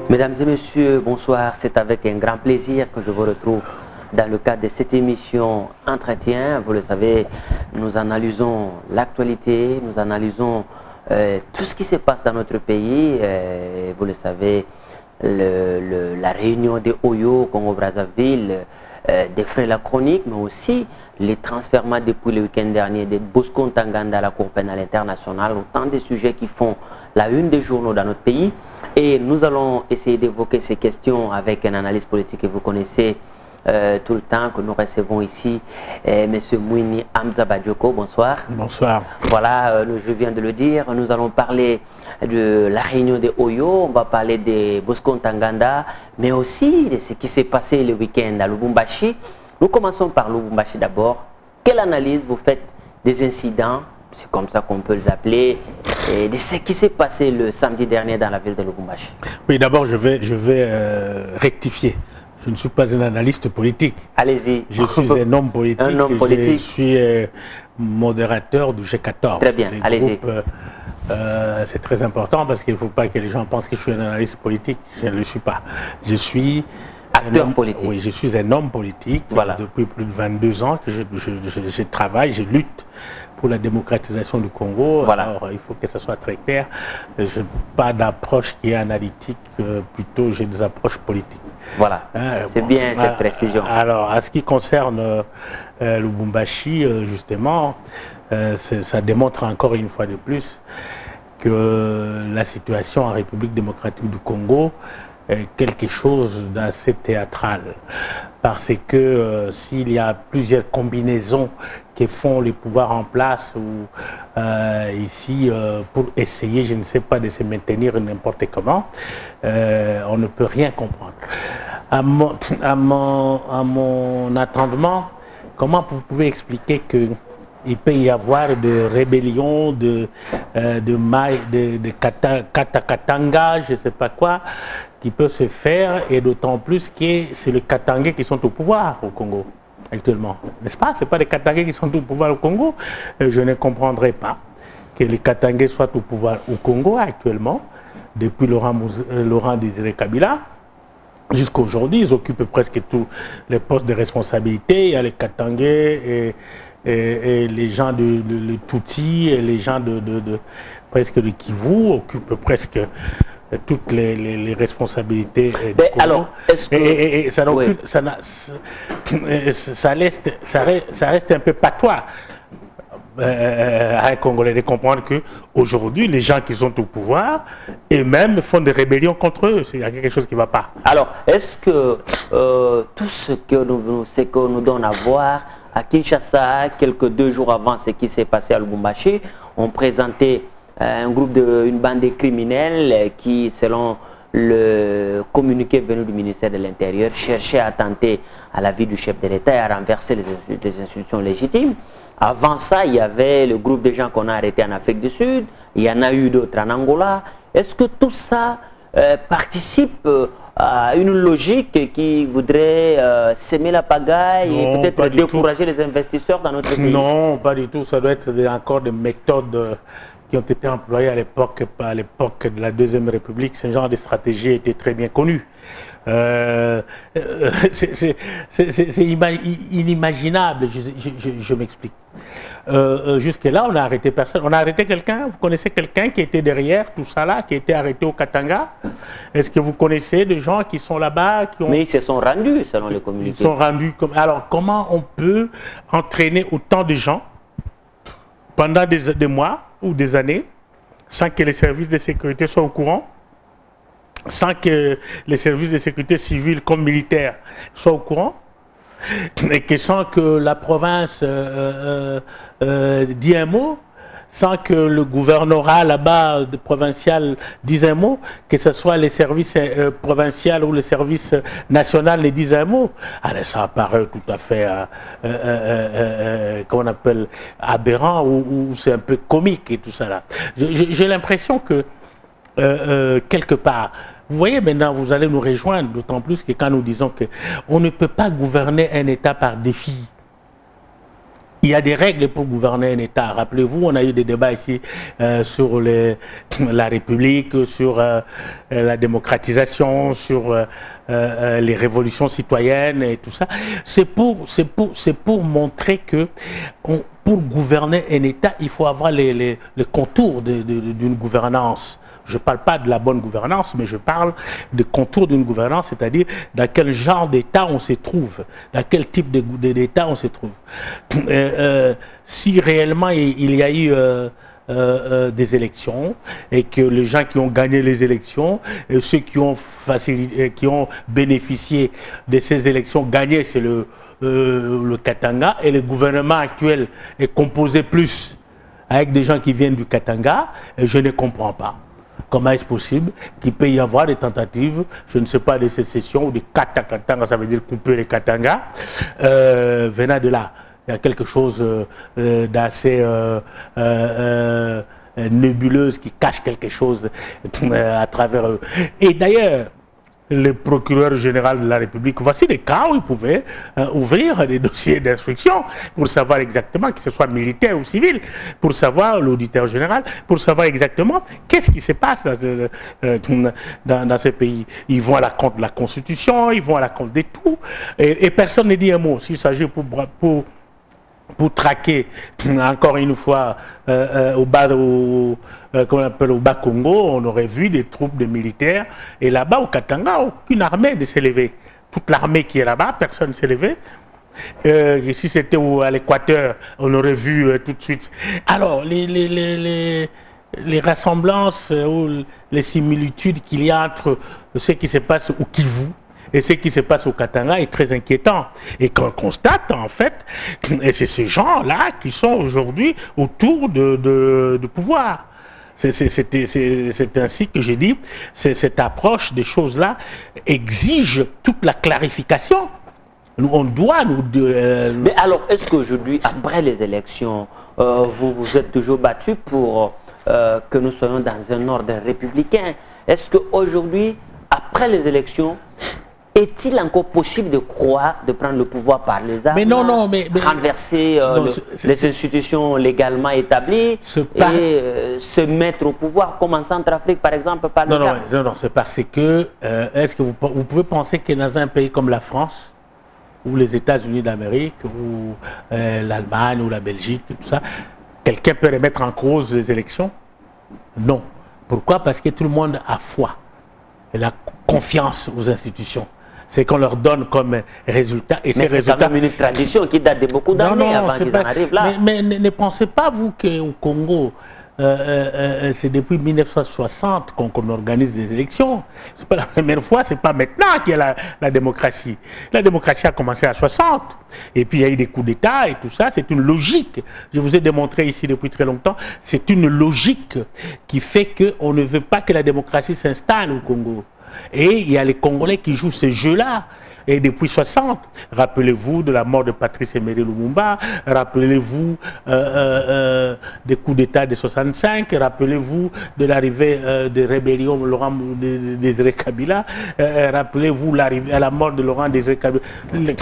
Mesdames et messieurs, bonsoir. C'est avec un grand plaisir que je vous retrouve dans le cadre de cette émission Entretien. Vous le savez, nous analysons l'actualité, nous analysons tout ce qui se passe dans notre pays. Vous le savez, la réunion des Oyo, Congo-Brazzaville, défraie la chronique, mais aussi les transferts depuis le week-end dernier de Bosco Ntaganda à la Cour pénale internationale. Autant de sujets qui font la une des journaux dans notre pays. Et nous allons essayer d'évoquer ces questions avec un analyste politique que vous connaissez tout le temps, que nous recevons ici, M. Mouini Hamza Badioko. Bonsoir. Bonsoir. Voilà, je viens de le dire, nous allons parler de la réunion des Oyo, on va parler de Bosco Ntaganda, mais aussi de ce qui s'est passé le week-end à Lubumbashi. Nous commençons par Lubumbashi d'abord. Quelle analyse vous faites des incidents, c'est comme ça qu'on peut les appeler, et de ce qui s'est passé le samedi dernier dans la ville de Lubumbashi? Oui, d'abord, je vais rectifier. Je ne suis pas un analyste politique. Allez-y. Je suis un homme politique. Un homme politique. Je suis modérateur du G14. Très bien, allez-y. C'est très important parce qu'il ne faut pas que les gens pensent que je suis un analyste politique. Je ne le suis pas. Je suis acteur politique. Oui, je suis un homme politique. Voilà. Depuis plus de 22 ans que je travaille, je lutte pour la démocratisation du Congo. Voilà. Alors, il faut que ce soit très clair. Je n'ai pas d'approche qui est analytique, plutôt j'ai des approches politiques. Voilà, c'est bon, bien cette précision. Alors, à ce qui concerne Lubumbashi, justement, ça démontre encore une fois de plus que la situation en République démocratique du Congo est quelque chose d'assez théâtral. Parce que s'il y a plusieurs combinaisons qui font les pouvoirs en place ou ici pour essayer, je ne sais pas, de se maintenir n'importe comment, on ne peut rien comprendre. À mon attendement, comment vous pouvez expliquer qu'il peut y avoir de rébellions, de Katanga, je ne sais pas quoi, qui peut se faire, et d'autant plus que c'est les Katangais qui sont au pouvoir au Congo actuellement, n'est-ce pas? Ce n'est pas les Katangais qui sont au pouvoir au Congo. Je ne comprendrai pas que les Katangais soient au pouvoir au Congo actuellement, depuis Laurent Désiré Kabila. Jusqu'à aujourd'hui, ils occupent presque tous les postes de responsabilité. Il y a les Katangais et les gens de Tutsi et les gens presque de Kivu occupent presque toutes les responsabilités du Congo. Alors, est-ce que... ça reste un peu patois à un Congolais de comprendre qu'aujourd'hui, les gens qui sont au pouvoir, eux-mêmes font des rébellions contre eux. Il y a quelque chose qui ne va pas. Alors, est-ce que tout ce que nous donne à voir à Kinshasa, quelques 2 jours avant ce qui s'est passé à Lubumbashi, ont présenté une bande de criminels qui, selon le communiqué venu du ministère de l'Intérieur, cherchait à attenter à la vie du chef de l'État et à renverser les institutions légitimes. Avant ça, il y avait le groupe de gens qu'on a arrêtés en Afrique du Sud, il y en a eu d'autres en Angola. Est-ce que tout ça participe à une logique qui voudrait semer la pagaille et peut-être décourager les investisseurs dans notre pays? Non, pas du tout. Ça doit être encore des méthodes qui ont été employées à l'époque de la Deuxième République. Ce genre de stratégie était très bien connu. C'est inimaginable, je m'explique. Jusque-là, on n'a arrêté personne. On a arrêté quelqu'un. Vous connaissez quelqu'un qui était derrière tout ça là, qui a été arrêté au Katanga? Est-ce que vous connaissez des gens qui sont là-bas? Mais ils se sont rendus, selon les communiqués. Ils sont rendus. Alors, comment on peut entraîner autant de gens pendant des mois ou des années sans que les services de sécurité soient au courant, sans que les services de sécurité civile comme militaires soient au courant, et que sans que la province dit un mot? sans que le gouvernorat là-bas provincial dise un mot, que ce soit les services provinciaux ou les services nationaux les disent un mot. Alors ça apparaît tout à fait, comment on appelle, aberrant ou c'est un peu comique et tout ça là. J'ai l'impression que quelque part, vous voyez maintenant, vous allez nous rejoindre, d'autant plus que quand nous disons qu'on ne peut pas gouverner un État par défi. Il y a des règles pour gouverner un État. Rappelez-vous, on a eu des débats ici sur la République, sur la démocratisation, sur les révolutions citoyennes et tout ça. C'est pour montrer que pour gouverner un État, il faut avoir les contours d'une gouvernance. Je ne parle pas de la bonne gouvernance, mais je parle des contours d'une gouvernance, c'est-à-dire dans quel genre d'État on se trouve, dans quel type d'État on se trouve. Si réellement il y a eu des élections et que les gens qui ont gagné les élections, et ceux qui ont bénéficié de ces élections gagnées, c'est le Katanga, et le gouvernement actuel est composé plus avec des gens qui viennent du Katanga, et je ne comprends pas. Comment est-ce possible qu'il peut y avoir des tentatives, je ne sais pas, de sécession ou de Katanga, ça veut dire couper les Katanga, venant de là. Il y a quelque chose d'assez nébuleuse qui cache quelque chose à travers eux. Et d'ailleurs, le procureur général de la République, voici des cas où il pouvait ouvrir des dossiers d'instruction pour savoir exactement, que ce soit militaire ou civil, pour savoir, l'auditeur général, pour savoir exactement qu'est-ce qui se passe dans ce pays. Ils vont à la compte de la Constitution, ils vont à la compte de tout, et personne ne dit un mot. S'il s'agit pour traquer, encore une fois, au Bas-Congo, on aurait vu des troupes de militaires. Et là-bas, au Katanga, aucune armée ne s'est levée. Toute l'armée qui est là-bas, personne ne s'est levé. Si c'était à l'Équateur, on aurait vu tout de suite. Alors, les ressemblances ou les similitudes qu'il y a entre ce qui se passe au Kivu et ce qui se passe au Katanga est très inquiétant. Et qu'on constate, en fait, et c'est ces gens-là qui sont aujourd'hui autour de pouvoir. C'est ainsi que j'ai dit, cette approche des choses-là exige toute la clarification. On doit Mais alors, est-ce qu'aujourd'hui, après les élections, vous vous êtes toujours battu pour que nous soyons dans un ordre républicain? Est-ce qu'aujourd'hui, après les élections, est-il encore possible de croire, de prendre le pouvoir par les armes, renverser les institutions légalement établies et se mettre au pouvoir, comme en Centrafrique par exemple, par les armes? Non, c'est parce que, est-ce que vous pouvez penser que dans un pays comme la France, ou les États-Unis d'Amérique, ou l'Allemagne, ou la Belgique, tout ça, quelqu'un peut remettre en cause les élections? Non. Pourquoi? Parce que tout le monde a foi et la confiance aux institutions. C'est qu'on leur donne comme résultat. Et mais c'est quand même une tradition qui date de beaucoup d'années avant qu'ils en arrivent là. Mais ne pensez pas, vous, qu'au Congo, c'est depuis 1960 qu'on organise des élections. C'est pas la première fois, c'est pas maintenant qu'il y a la démocratie. La démocratie a commencé à 60. Et puis il y a eu des coups d'État et tout ça. C'est une logique. Je vous ai démontré ici depuis très longtemps. C'est une logique qui fait qu'on ne veut pas que la démocratie s'installe au Congo. Et il y a les Congolais qui jouent ce jeu-là. Et depuis 60, rappelez-vous de la mort de Patrice Emery Lumumba, rappelez-vous des coups d'État de 65, rappelez-vous de l'arrivée de rébellion de Laurent Désiré Kabila, rappelez-vous l'arrivée à la mort de Laurent Désiré Kabila,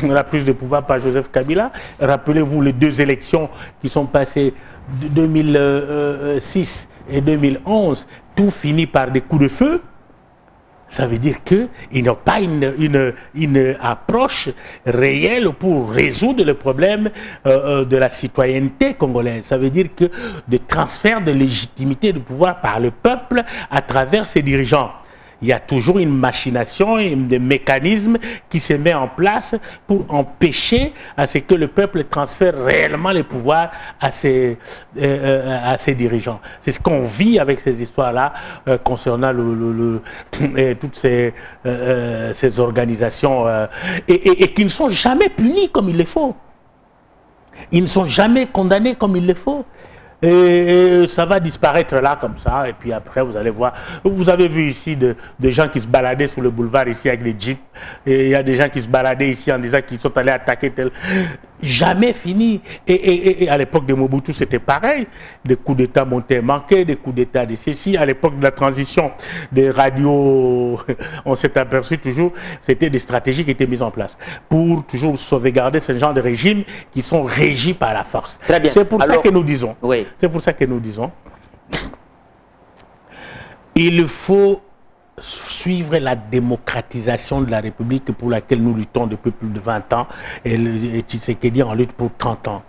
la prise de pouvoir par Joseph Kabila, rappelez-vous les deux élections qui sont passées de 2006 et 2011, tout finit par des coups de feu. Ça veut dire qu'ils n'ont pas une approche réelle pour résoudre le problème de la citoyenneté congolaise. Ça veut dire que de transfert de légitimité de pouvoir par le peuple à travers ses dirigeants. Il y a toujours une machination, des mécanismes qui se met en place pour empêcher à ce que le peuple transfère réellement les pouvoirs à ses dirigeants. C'est ce qu'on vit avec ces histoires-là concernant toutes ces organisations et qui ne sont jamais punies comme il le faut. Ils ne sont jamais condamnés comme il le faut. et ça va disparaître là comme ça, et puis après vous allez voir, vous avez vu ici des gens qui se baladaient sur le boulevard ici avec des jeeps, et il y a des gens qui se baladaient ici en disant qu'ils sont allés attaquer tel... Jamais fini. Et à l'époque de Mobutu, c'était pareil. Des coups d'État montaient manqués, des coups d'État de ceci. À l'époque de la transition des radios, on s'est aperçu toujours, c'était des stratégies qui étaient mises en place pour toujours sauvegarder ce genre de régimes qui sont régis par la force. Très bien. C'est pour ça que nous disons, oui. C'est pour ça que nous disons, il faut suivre la démocratisation de la République pour laquelle nous luttons depuis plus de 20 ans et Tshisekedi en lutte pour 30 ans.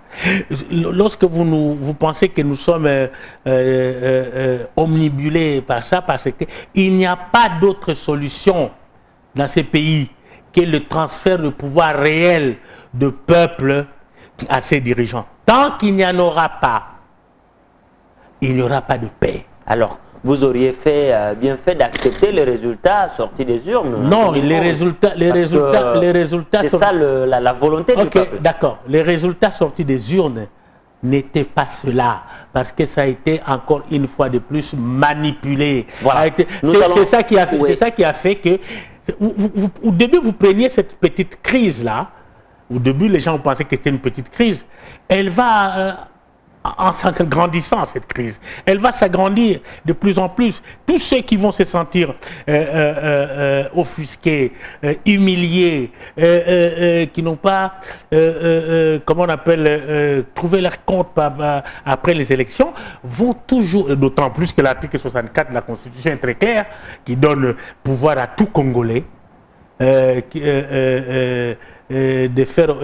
Lorsque vous pensez que nous sommes omnibulés par ça, parce qu'il n'y a pas d'autre solution dans ces pays que le transfert de pouvoir réel de peuple à ses dirigeants. Tant qu'il n'y en aura pas, il n'y aura pas de paix. Alors, vous auriez bien fait d'accepter les résultats sortis des urnes. Non, les résultats c'est ça la volonté du peuple. D'accord. Les résultats sortis des urnes n'étaient pas cela, parce que ça a été encore une fois de plus manipulé. Voilà. C'est ça qui a fait, c'est ça qui a fait que au début vous preniez cette petite crise là. Au début les gens pensaient que c'était une petite crise. Elle va en grandissant, cette crise, elle va s'agrandir de plus en plus. Tous ceux qui vont se sentir offusqués, humiliés, qui n'ont pas, comment on appelle, trouvé leur compte après les élections, vont toujours, d'autant plus que l'article 64 de la Constitution est très clair, qui donne pouvoir à tout Congolais, de faire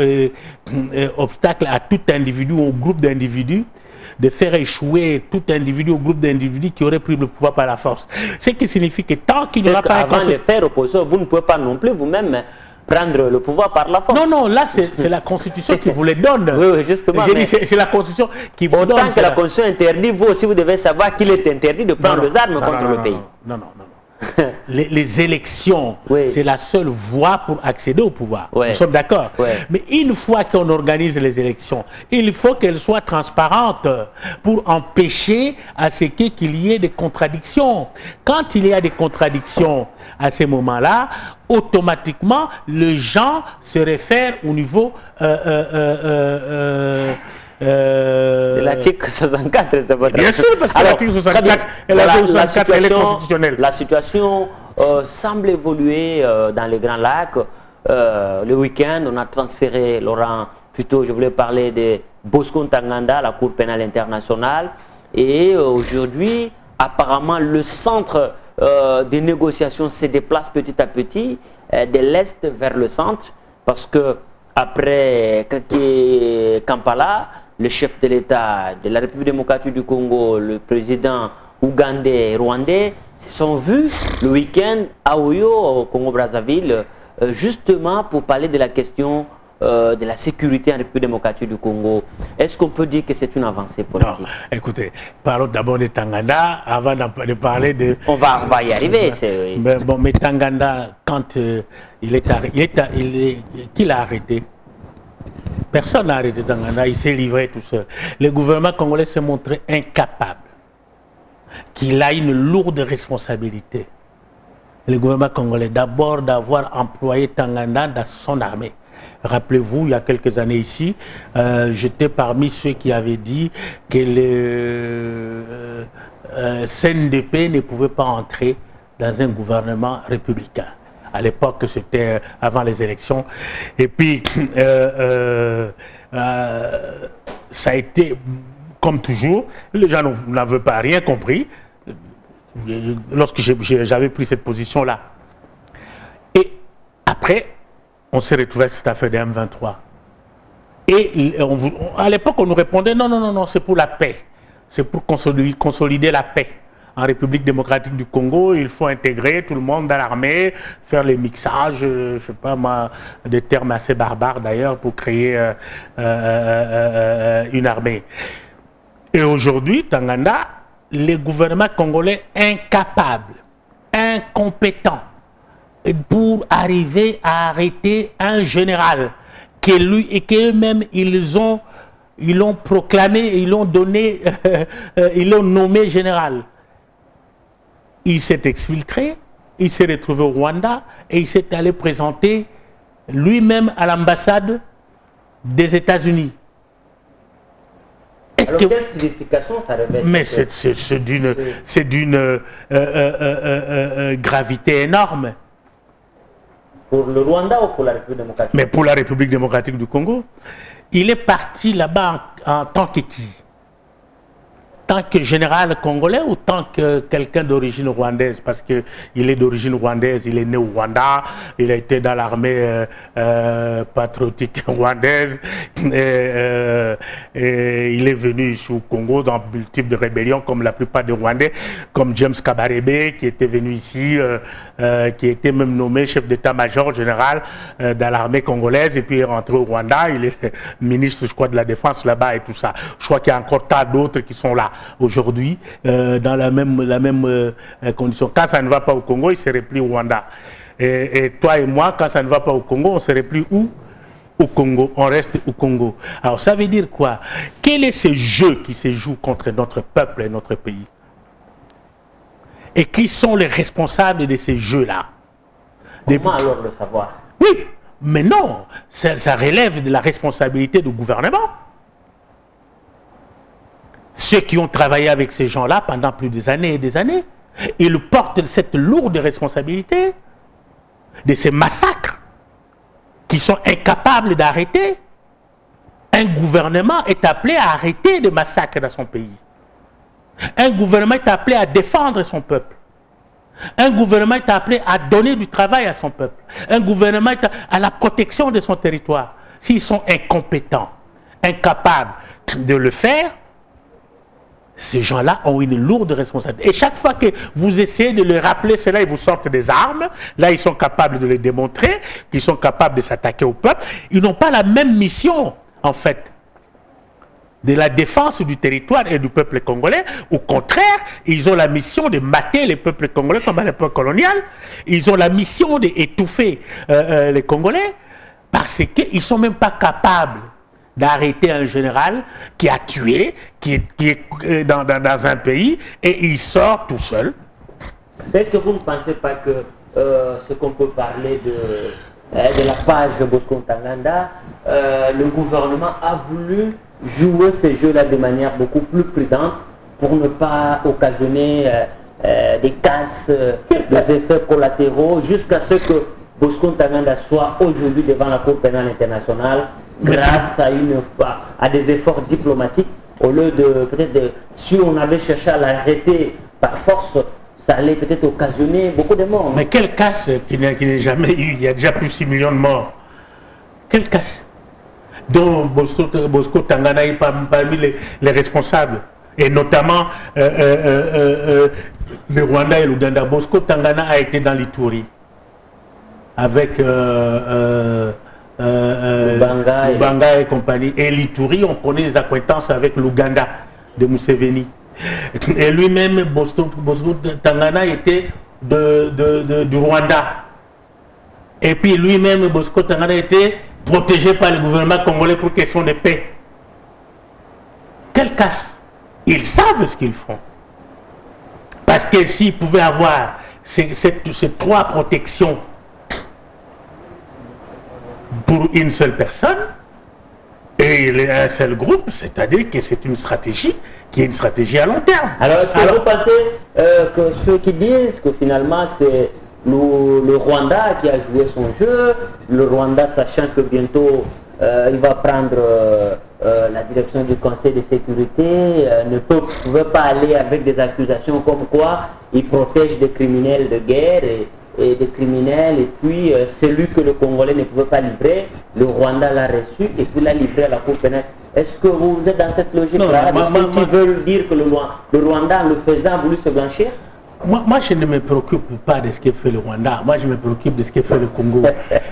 obstacle à tout individu ou groupe d'individus, de faire échouer tout individu ou groupe d'individus qui aurait pris le pouvoir par la force. Ce qui signifie que tant qu'il n'y aura pas... Avant de faire opposition, vous ne pouvez pas non plus vous-même prendre le pouvoir par la force. Non, non, là c'est la Constitution qui vous le donne. Oui, justement. C'est la Constitution qui vous donne. Autant que la Constitution interdit, vous aussi vous devez savoir qu'il est interdit de prendre les armes contre le pays. Non, non, non. Les élections, c'est la seule voie pour accéder au pouvoir. Nous sommes d'accord. Mais une fois qu'on organise les élections, il faut qu'elles soient transparentes pour empêcher à ce qu'il y ait des contradictions. Quand il y a des contradictions à ces moments-là, automatiquement, les gens se réfèrent au niveau... l'article 64, c'est votre... Bien sûr, parce que l'article 64, elle est constitutionnelle. La situation semble évoluer dans les Grands Lacs. Le week-end, on a transféré, Laurent, plutôt je voulais parler de Bosco Ntaganda, la Cour pénale internationale. Et aujourd'hui, apparemment, le centre des négociations se déplace petit à petit de l'Est vers le centre. Parce que après Kampala, le chef de l'État de la République démocratique du Congo, le président ougandais et rwandais, se sont vus le week-end à Oyo, au Congo-Brazzaville, justement pour parler de la question de la sécurité en République démocratique du Congo. Est-ce qu'on peut dire que c'est une avancée politique? Non, écoutez, parlons d'abord de Tanganda, avant de parler de... On va y arriver. Mais Tanganda, quand qui l'a arrêté? Personne n'a arrêté Tanganda, il s'est livré tout seul. Le gouvernement congolais s'est montré incapable, qu'il a une lourde responsabilité. Le gouvernement congolais, d'abord d'avoir employé Tanganda dans son armée. Rappelez-vous, il y a quelques années ici, j'étais parmi ceux qui avaient dit que le CNDP ne pouvait pas entrer dans un gouvernement républicain. À l'époque, c'était avant les élections. Et puis, ça a été, comme toujours, les gens n'avaient pas rien compris lorsque j'avais pris cette position-là. Et après, on s'est retrouvé avec cette affaire de M23. Et à l'époque, on nous répondait, non, non, non, non, c'est pour la paix. C'est pour consolider la paix. En République démocratique du Congo, il faut intégrer tout le monde dans l'armée, faire les mixages, je ne sais pas moi, des termes assez barbares d'ailleurs, pour créer une armée. Et aujourd'hui, Tanganda, le gouvernement congolais incapable, incompétent, pour arriver à arrêter un général, que lui et qu'eux-mêmes, ils ont ils l'ont proclamé, ils l'ont donné, ils l'ont nommé général. Il s'est exfiltré, il s'est retrouvé au Rwanda et il s'est allé présenter lui-même à l'ambassade des États-Unis. Alors, quelle signification ça revêt? Mais c'est d'une gravité énorme. Pour le Rwanda ou pour la République démocratique? Mais pour la République démocratique du Congo. Il est parti là-bas en tant que qui? Tant que général congolais ou tant que quelqu'un d'origine rwandaise? Parce qu'il est d'origine rwandaise, il est né au Rwanda, il a été dans l'armée patriotique rwandaise, et il est venu ici au Congo dans multiples rébellions comme la plupart des Rwandais, comme James Kabarebe qui était venu ici, qui était même nommé chef d'état-major général dans l'armée congolaise et puis il est rentré au Rwanda, il est ministre je crois de la défense là-bas et tout ça. Je crois qu'il y a encore tas d'autres qui sont là aujourd'hui dans la même condition. Quand ça ne va pas au Congo, il se replie au Rwanda. Et toi et moi, quand ça ne va pas au Congo, on se replie où? Au Congo. On reste au Congo. Alors ça veut dire quoi? Quel est ce jeu qui se joue contre notre peuple et notre pays? Et qui sont les responsables de ces jeux-là? Comment alors le savoir? Oui, mais non, ça relève de la responsabilité du gouvernement. Ceux qui ont travaillé avec ces gens-là pendant plus des années et des années, ils portent cette lourde responsabilité de ces massacres qui sont incapables d'arrêter. Un gouvernement est appelé à arrêter des massacres dans son pays. Un gouvernement est appelé à défendre son peuple. Un gouvernement est appelé à donner du travail à son peuple. Un gouvernement est à la protection de son territoire. S'ils sont incompétents, incapables de le faire, ces gens-là ont une lourde responsabilité. Et chaque fois que vous essayez de leur rappeler cela, ils vous sortent des armes. Là, ils sont capables de les démontrer, qu'ils sont capables de s'attaquer au peuple. Ils n'ont pas la même mission, en fait, de la défense du territoire et du peuple congolais. Au contraire, ils ont la mission de mater les peuples congolais comme à l'époque coloniale. Ils ont la mission d'étouffer les Congolais parce qu'ils ne sont même pas capables d'arrêter un général qui a tué, qui est dans un pays, et il sort tout seul. Est-ce que vous ne pensez pas que ce qu'on peut parler de la page Bosco Ntaganda, le gouvernement a voulu jouer ces jeux-là de manière beaucoup plus prudente pour ne pas occasionner des casses, des effets collatéraux, jusqu'à ce que Bosco Ntaganda soit aujourd'hui devant la Cour pénale internationale grâce à des efforts diplomatiques, au lieu de peut-être si on avait cherché à l'arrêter par force, ça allait peut-être occasionner beaucoup de morts. Mais quelle casse qu'il n'y a jamais eu? Il y a déjà plus de 6 millions de morts. Quelle casse dont Bosco Ntaganda est parmi les responsables, et notamment le Rwanda et l'Ouganda. Bosco Ntaganda a été dans l'Ituri avec Lubanga et compagnie. Et l'Ituri, on prenait des acquaintances avec l'Ouganda de Museveni. Et lui-même, Bosco Ntaganda était du Rwanda. Et puis lui-même, Bosco Ntaganda était protégé par le gouvernement congolais pour question de paix. Quelle casse? Ils savent ce qu'ils font. Parce que s'ils pouvaient avoir ces 3 protections pour une seule personne et un seul groupe, c'est-à-dire que c'est une stratégie qui est une stratégie à long terme. Alors, est-ce que vous pensez que ceux qui disent que finalement c'est le Rwanda qui a joué son jeu, le Rwanda sachant que bientôt il va prendre la direction du Conseil de sécurité, ne pouvait pas aller avec des accusations comme quoi il protège des criminels de guerre et des criminels, et puis celui que le Congolais ne pouvait pas livrer, le Rwanda l'a reçu et puis l'a livré à la Cour pénale. Est-ce que vous êtes dans cette logique-là, de ceux qui veulent dire que le Rwanda, en le faisant, a voulu se blanchir? Moi, je ne me préoccupe pas de ce que fait le Rwanda. Moi, je me préoccupe de ce que fait le Congo.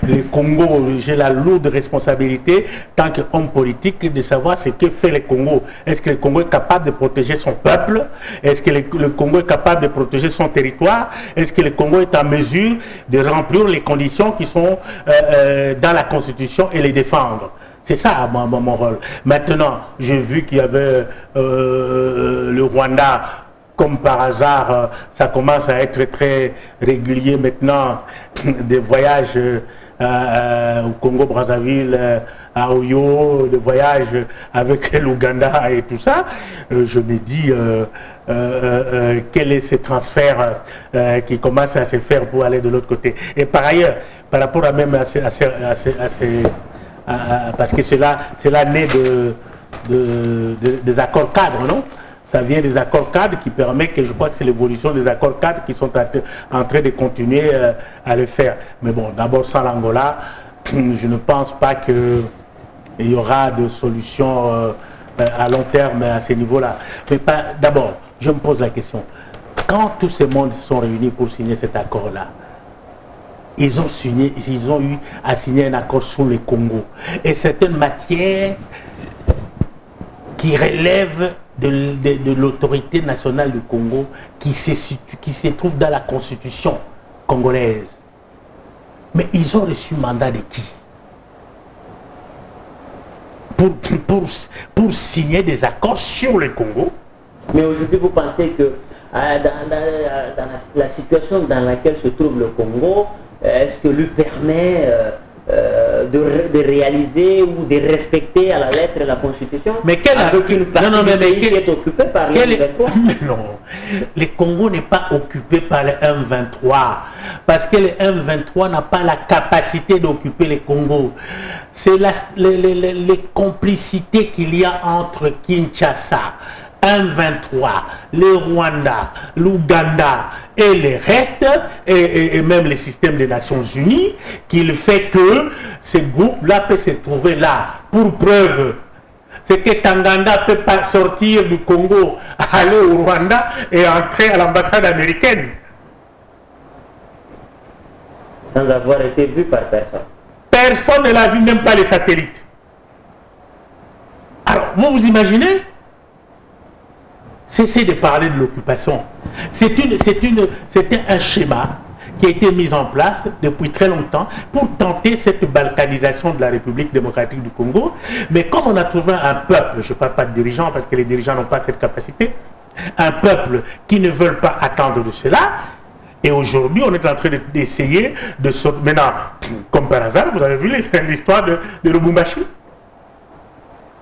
Le Congo, j'ai la lourde responsabilité, tant qu'homme politique, de savoir ce que fait le Congo. Est-ce que le Congo est capable de protéger son peuple? Est-ce que le Congo est capable de protéger son territoire? Est-ce que le Congo est en mesure de remplir les conditions qui sont dans la Constitution et les défendre? C'est ça mon rôle. Maintenant, j'ai vu qu'il y avait le Rwanda, comme par hasard, ça commence à être très régulier maintenant, des voyages au Congo-Brazzaville, à Oyo, des voyages avec l'Ouganda et tout ça. Je me dis, quel est ce transfert qui commence à se faire pour aller de l'autre côté. Et par ailleurs, par rapport à même parce que c'est là né des accords cadres, non? Ça vient des accords cadres qui permettent que je crois que c'est l'évolution des accords cadres qui sont en train de continuer à le faire. Mais bon, d'abord sans l'Angola, je ne pense pas qu'il y aura de solution à long terme à ce niveau-là. Mais d'abord, je me pose la question, quand tous ces mondes sont réunis pour signer cet accord-là, ils ont eu à signer un accord sur le Congo. Et certaines matières qui relèvent de l'autorité nationale du Congo qui se trouve dans la constitution congolaise. Mais ils ont reçu mandat de qui? Pour signer des accords sur le Congo. Mais aujourd'hui, vous pensez que dans la situation dans laquelle se trouve le Congo, est-ce que lui permet de réaliser ou de respecter à la lettre la Constitution? Mais avec une partie du pays qui est occupée par les M23? Non, le Congo n'est pas occupé par les M23 parce que le M23 n'a pas la capacité d'occuper le Congo. C'est les complicités qu'il y a entre Kinshasa, M23, le Rwanda, l'Ouganda et les restes, et même le système des Nations Unies, qui fait que ces groupes-là peuvent se trouver là. Pour preuve, c'est que Tanganda ne peut pas sortir du Congo, aller au Rwanda et entrer à l'ambassade américaine. Sans avoir été vu par personne. Personne ne l'a vu, même pas les satellites. Alors, vous imaginez? Cessez de parler de l'occupation. C'était un schéma qui a été mis en place depuis très longtemps pour tenter cette balkanisation de la République démocratique du Congo. Mais comme on a trouvé un peuple, je ne parle pas de dirigeants parce que les dirigeants n'ont pas cette capacité, un peuple qui ne veut pas attendre de cela, et aujourd'hui on est en train d'essayer de sortir. Maintenant, comme par hasard, vous avez vu l'histoire de Lubumbashi.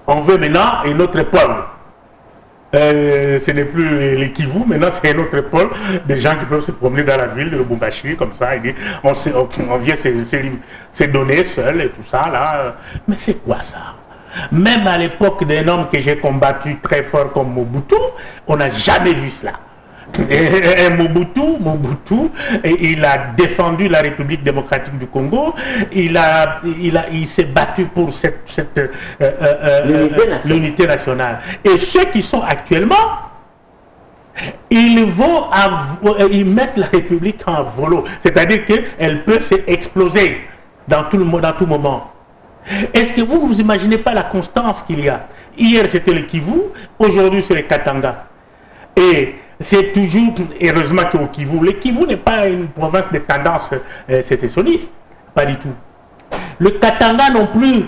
On veut maintenant une autre épaule. Ce n'est plus les Kivu, maintenant c'est un autre pôle, des gens qui peuvent se promener dans la ville de Lubumbashi, comme ça, et dire, on vient se donner seul et tout ça, là. Mais c'est quoi ça? Même à l'époque d'un homme que j'ai combattu très fort comme Mobutu, on n'a jamais vu cela. Et Mobutu, il a défendu la République démocratique du Congo, il s'est battu pour l'unité nationale. Et ceux qui sont actuellement, ils mettent la République en volo, c'est-à-dire qu'elle peut s'exploser dans tout moment. Est-ce que vous ne vous imaginez pas la constance qu'il y a? Hier c'était le Kivu, aujourd'hui c'est le Katanga. Et c'est toujours, heureusement qu'au Kivu, le Kivu n'est pas une province de tendance sécessionniste, pas du tout. Le Katanga non plus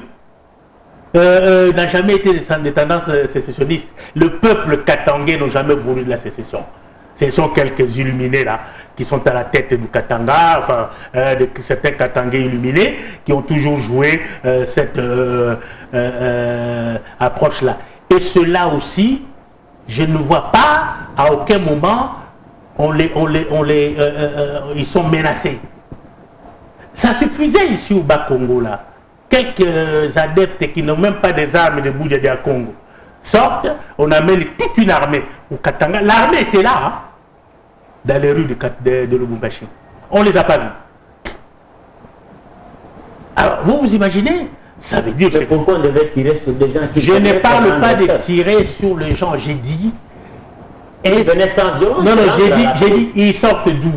n'a jamais été de tendance sécessionniste. Le peuple katangais n'a jamais voulu de la sécession. Ce sont quelques illuminés là, qui sont à la tête du Katanga, enfin, certains Katangais illuminés, qui ont toujours joué cette approche-là. Et cela aussi, je ne vois pas à aucun moment ils sont menacés. Ça suffisait ici au Bas-Congo là. Quelques adeptes qui n'ont même pas des armes de Boudjadi à Congo sortent, on amène toute une armée au Katanga. L'armée était là, hein, dans les rues de Lubumbashi. On ne les a pas vus. Alors, vous imaginez? Ça veut dire... Mais pourquoi on devait tirer sur des gens qui... Je ne parle pas de tirer sur les gens, j'ai dit... Ils venaient sans violence? Non, j'ai dit, ils sortent d'où?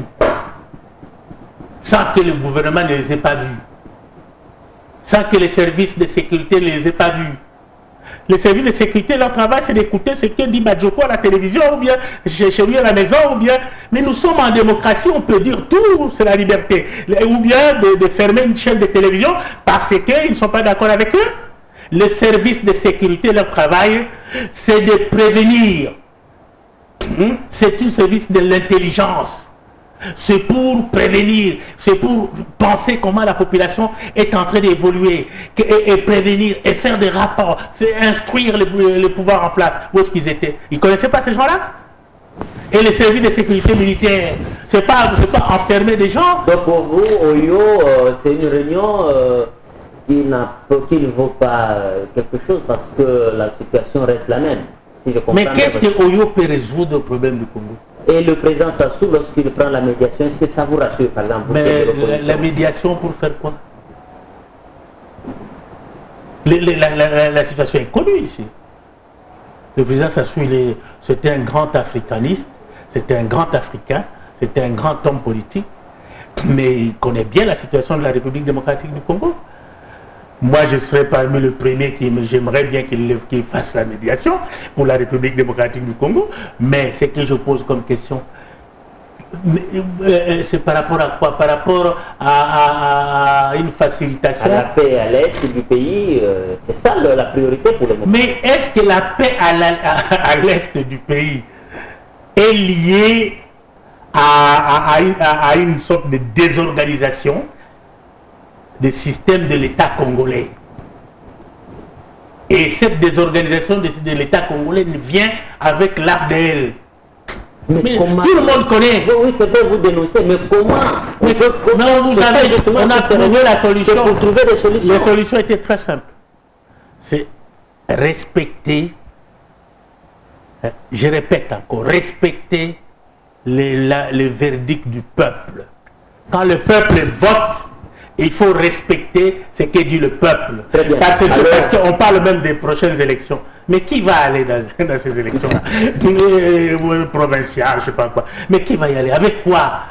Sans que le gouvernement ne les ait pas vus. Sans que les services de sécurité ne les aient pas vus. Les services de sécurité, leur travail, c'est d'écouter ce que dit Badjoko à la télévision, ou bien chez lui à la maison, ou bien... Mais nous sommes en démocratie, on peut dire tout, c'est la liberté. Ou bien de fermer une chaîne de télévision parce qu'ils ne sont pas d'accord avec eux. le service de sécurité, leur travail, c'est de prévenir. C'est un service de l'intelligence. C'est pour prévenir, c'est pour penser comment la population est en train d'évoluer, et prévenir, et faire des rapports, instruire les pouvoirs en place. Où est-ce qu'ils étaient? Ils ne connaissaient pas ces gens-là? Et les services de sécurité militaire, c'est pas enfermer des gens. Donc pour vous, Oyo, c'est une réunion qui ne vaut pas quelque chose parce que la situation reste la même. Si je comprends. Mais qu'est-ce que Oyo peut résoudre le problème du Congo? Et le président Sassou, lorsqu'il prend la médiation, est-ce que ça vous rassure, par exemple? Mais la médiation pour faire quoi? La situation est connue ici. Le président Sassou, c'était un grand africaniste, c'était un grand Africain, c'était un grand homme politique, mais il connaît bien la situation de la République démocratique du Congo. Moi, je serais parmi le premier j'aimerais bien qu'il fasse la médiation pour la République démocratique du Congo, mais ce que je pose comme question, c'est par rapport à quoi? Par rapport à une facilitation. À la paix à l'est du pays, c'est ça la priorité pour le moment. Mais est-ce que la paix à l'est du pays est liée à une sorte de désorganisation des systèmes de l'État congolais? Et cette désorganisation de l'État congolais vient avec l'AFDL. Mais comment, tout le monde connaît. Oui, c'est vrai, vous dénoncez, mais comment? Non, vous savez, on a trouvé la solution. Pour trouver des solutions. La solution était très simple. C'est respecter, je répète encore, respecter le verdict du peuple. Quand le peuple vote, il faut respecter ce que dit le peuple. Parce qu'on parle même des prochaines élections. Mais qui va aller dans ces élections-là? Provinciales, je ne sais pas quoi. Mais qui va y aller? Avec quoi?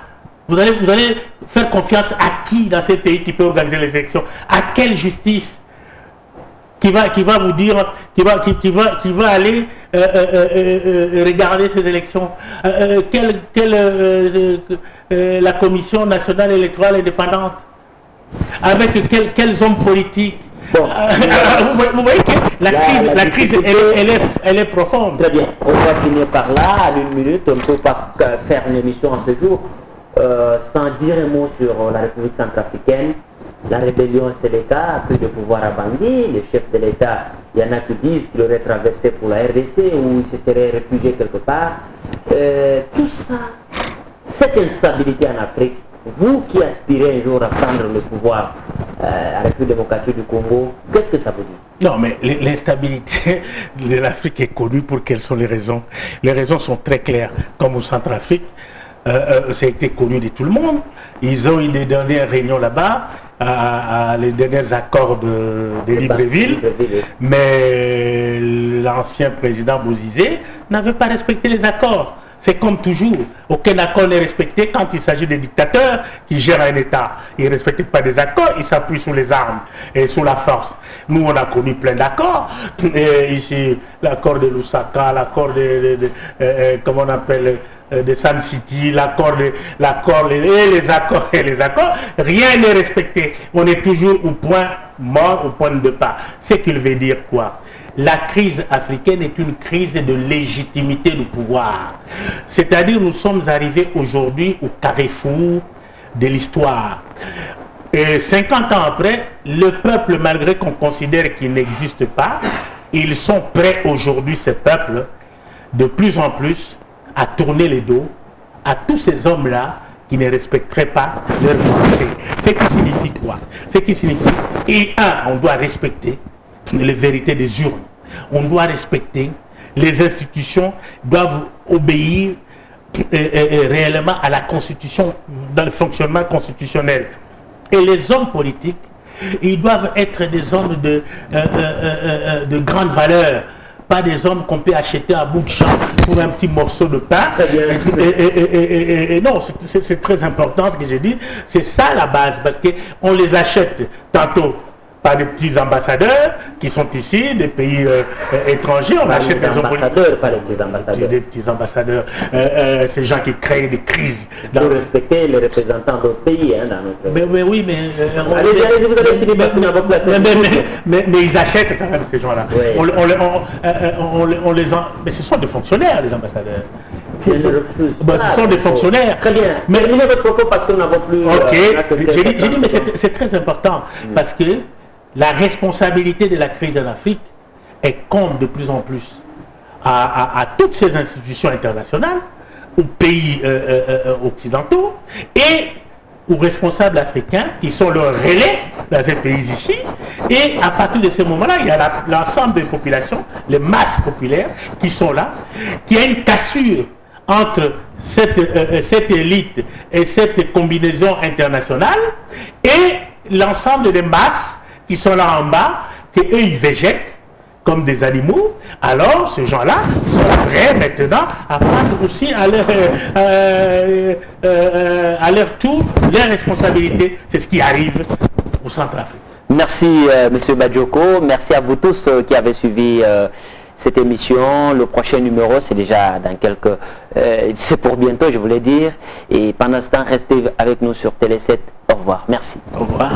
Vous allez faire confiance à qui dans ces pays qui peut organiser les élections? À quelle justice qui va vous dire, qui va aller regarder ces élections? La Commission nationale électorale indépendante? Avec quels hommes politiques? Bon, vous voyez que la crise elle est profonde. Très bien, on va finir par là. En une minute, on ne peut pas faire une émission en ce jour sans dire un mot sur la République centrafricaine. La rébellion Séléka a pris le pouvoir à Bangui. Le chef de l'État, il y en a qui disent qu'il aurait traversé pour la RDC ou il se serait réfugié quelque part. Tout ça, cette instabilité en Afrique, vous qui aspirez un jour à prendre le pouvoir à la République démocratique du Congo, qu'est-ce que ça vous dit? Non, mais l'instabilité de l'Afrique est connue pour quelles sont les raisons. Les raisons sont très claires. Comme au Centrafrique, ça a été connu de tout le monde. Ils ont eu des dernières réunions là-bas, les derniers accords de Libreville, mais l'ancien président Bozizé n'avait pas respecté les accords. C'est comme toujours, aucun accord n'est respecté quand il s'agit des dictateurs qui gèrent un État. Ils ne respectent pas des accords, ils s'appuient sur les armes et sur la force. Nous, on a connu plein d'accords. Ici, l'accord de Lusaka, l'accord comment on appelle, de Sun City, les accords, rien n'est respecté. On est toujours au point mort, au point de départ. Ce qu'il veut dire quoi? La crise africaine est une crise de légitimité du pouvoir. C'est-à-dire nous sommes arrivés aujourd'hui au carrefour de l'histoire. Et 50 ans après, le peuple, malgré qu'on considère qu'il n'existe pas, ils sont prêts aujourd'hui, ces peuples, de plus en plus, à tourner les dos à tous ces hommes-là qui ne respecteraient pas leur liberté. Ce qui signifie quoi? Ce qui signifie, on doit respecter les vérités des urnes. On doit respecter, les institutions doivent obéir réellement à la Constitution, dans le fonctionnement constitutionnel. Et les hommes politiques, ils doivent être des hommes de grande valeur, pas des hommes qu'on peut acheter à bout de champ pour un petit morceau de pain. Non, c'est très important ce que j'ai dit. C'est ça la base, parce qu'on les achète tantôt par des petits ambassadeurs qui sont ici, des pays étrangers. On achète des ambassadeurs, pas les petits ambassadeurs. Des petits ambassadeurs, ces gens qui créent des crises. Il faut respecter les représentants d'autres pays dans notre... Mais oui, mais... allez-y, vous allez finir parce qu'on a mais ils achètent quand même ces gens-là. Oui. Mais ce sont des fonctionnaires, les ambassadeurs. Ce sont des fonctionnaires. Très bien. Mais terminez votre propos parce que nous n'avons plus... Ok, j'ai dit, mais c'est très important parce que la responsabilité de la crise en Afrique incombe de plus en plus à toutes ces institutions internationales, aux pays occidentaux et aux responsables africains qui sont leurs relais dans ces pays ici. Et à partir de ce moment-là, il y a l'ensemble des populations, les masses populaires qui sont là, qui a une cassure entre cette élite et cette combinaison internationale et l'ensemble des masses qui sont là en bas, qu'eux ils végètent comme des animaux. Alors ces gens-là sont prêts maintenant à prendre aussi à leur tour leurs responsabilités. C'est ce qui arrive au Centrafrique. Merci Monsieur Badioko, merci à vous tous qui avez suivi cette émission. Le prochain numéro, c'est déjà dans quelques... c'est pour bientôt, je voulais dire. Et pendant ce temps, restez avec nous sur Télé 7. Au revoir. Merci. Au revoir.